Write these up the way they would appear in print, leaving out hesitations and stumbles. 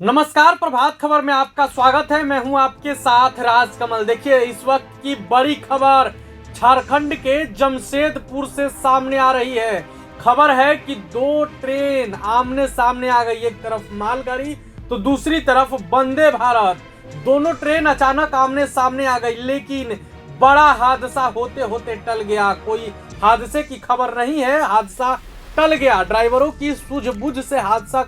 नमस्कार, प्रभात खबर में आपका स्वागत है। मैं हूं आपके साथ राजकमल। देखिए, इस वक्त की बड़ी खबर झारखंड के जमशेदपुर से सामने आ रही है। खबर है कि दो ट्रेन आमने सामने आ गई। एक तरफ मालगाड़ी तो दूसरी तरफ वंदे भारत। दोनों ट्रेन अचानक आमने सामने आ गई, लेकिन बड़ा हादसा होते होते टल गया। कोई हादसे की खबर नहीं है, हादसा टल गया। ड्राइवरों की सूझबूझ से हादसा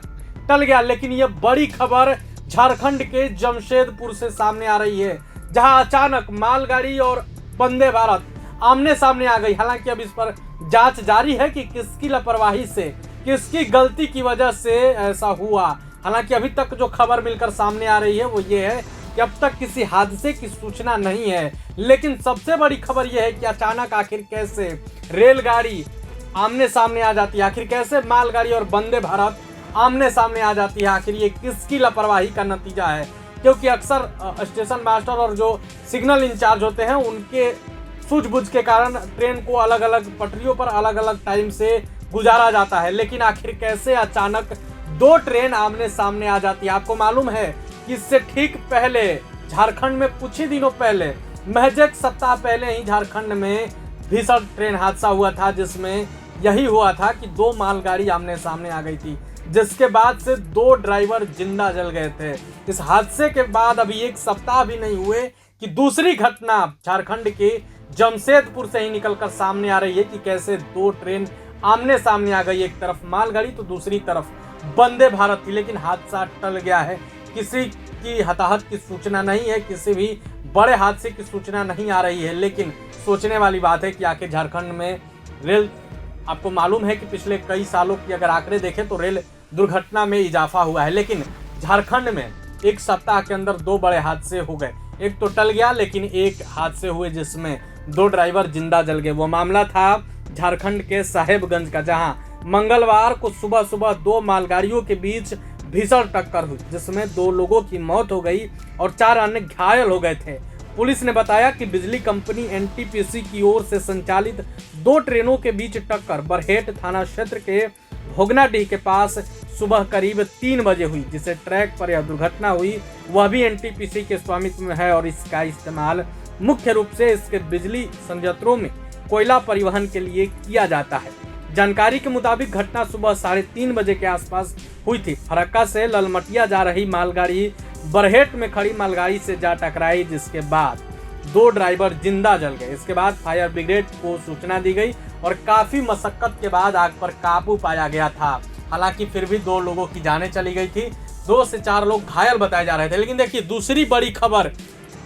टल गया। लेकिन यह बड़ी खबर झारखंड के जमशेदपुर से सामने आ रही है, जहां अचानक मालगाड़ी और वंदे भारत आमने सामने आ गई। हालांकि अब इस पर जांच जारी है कि किसकी लापरवाही से, किसकी गलती की वजह से ऐसा हुआ। हालांकि अभी तक जो खबर मिलकर सामने आ रही है वो ये है कि अब तक किसी हादसे की सूचना नहीं है। लेकिन सबसे बड़ी खबर यह है कि अचानक आखिर कैसे रेलगाड़ी आमने सामने आ जाती है, आखिर कैसे मालगाड़ी और वंदे भारत आमने सामने आ जाती है। आखिर ये किसकी लापरवाही का नतीजा है? क्योंकि अक्सर स्टेशन मास्टर और जो सिग्नल इंचार्ज होते हैं उनके सूझबूझ के कारण ट्रेन को अलग अलग पटरियों पर अलग अलग टाइम से गुजारा जाता है। लेकिन आखिर कैसे अचानक दो ट्रेन आमने सामने आ जाती है? आपको मालूम है कि इससे ठीक पहले झारखंड में कुछ ही दिनों पहले, महज एक सप्ताह पहले ही झारखंड में भीषण ट्रेन हादसा हुआ था, जिसमें यही हुआ था कि दो मालगाड़ी आमने सामने आ गई थी, जिसके बाद से दो ड्राइवर जिंदा जल गए थे। इस हादसे के बाद अभी एक सप्ताह भी नहीं हुए कि दूसरी घटना झारखंड के जमशेदपुर से ही निकलकर सामने आ रही है कि कैसे दो ट्रेन आमने सामने आ गई। एक तरफ मालगाड़ी तो दूसरी तरफ वंदे भारत थी। लेकिन हादसा टल गया है। किसी की हताहत की सूचना नहीं है, किसी भी बड़े हादसे की सूचना नहीं आ रही है। लेकिन सोचने वाली बात है कि आखिर झारखंड में रेल, आपको मालूम है कि पिछले कई सालों की अगर आंकड़े देखें तो रेल दुर्घटना में इजाफा हुआ है। लेकिन झारखंड में एक सप्ताह के अंदर दो बड़े हादसे हो गए। एक तो टल गया, लेकिन एक हादसे हुए जिसमें दो ड्राइवर जिंदा जल गए। वो मामला था झारखंड के साहेबगंज का, जहां मंगलवार को सुबह सुबह दो मालगाड़ियों के बीच भीषण टक्कर हुई, जिसमें दो लोगों की मौत हो गई और 4 अन्य घायल हो गए थे। पुलिस ने बताया कि बिजली कंपनी एनटीपीसी की ओर से संचालित दो ट्रेनों के बीच टक्कर बरहेट थाना क्षेत्र के भोगनाडीह के पास सुबह करीब 3 बजे हुई। जिसे ट्रैक पर यह दुर्घटना हुई वह भी एनटीपीसी के स्वामित्व में है और इसका इस्तेमाल मुख्य रूप से इसके बिजली संयंत्रों में कोयला परिवहन के लिए किया जाता है। जानकारी के मुताबिक घटना सुबह 3:30 बजे के आसपास हुई थी। फरक्का से ललमटिया जा रही मालगाड़ी बरहेट में खड़ी मालगाड़ी से जा टकराई, जिसके बाद दो ड्राइवर जिंदा जल गए। इसके बाद फायर ब्रिगेड को सूचना दी गई और काफी मशक्कत के बाद आग पर काबू पाया गया था। हालांकि फिर भी 2 लोगों की जानें चली गई थी, 2 से 4 लोग घायल बताए जा रहे थे। लेकिन देखिए, दूसरी बड़ी खबर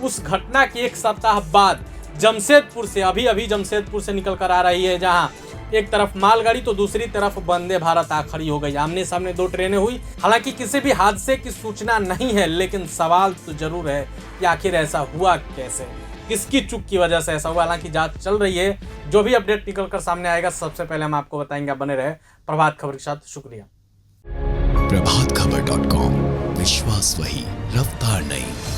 उस घटना के एक सप्ताह बाद जमशेदपुर से अभी जमशेदपुर से निकल कर आ रही है, जहां एक तरफ मालगाड़ी तो दूसरी तरफ वंदे भारत आ खड़ी हो गई। आमने सामने दो ट्रेनें हुई। हालांकि किसी भी हादसे की सूचना नहीं है, लेकिन सवाल तो जरूर है कि आखिर ऐसा हुआ कैसे, किसकी चूक की वजह से ऐसा हुआ। हालांकि जांच चल रही है। जो भी अपडेट निकल कर सामने आएगा सबसे पहले हम आपको बताएंगे। बने रहे प्रभात खबर के साथ। शुक्रिया। प्रभातखबर.com, विश्वास वही, रफ्तार नहीं।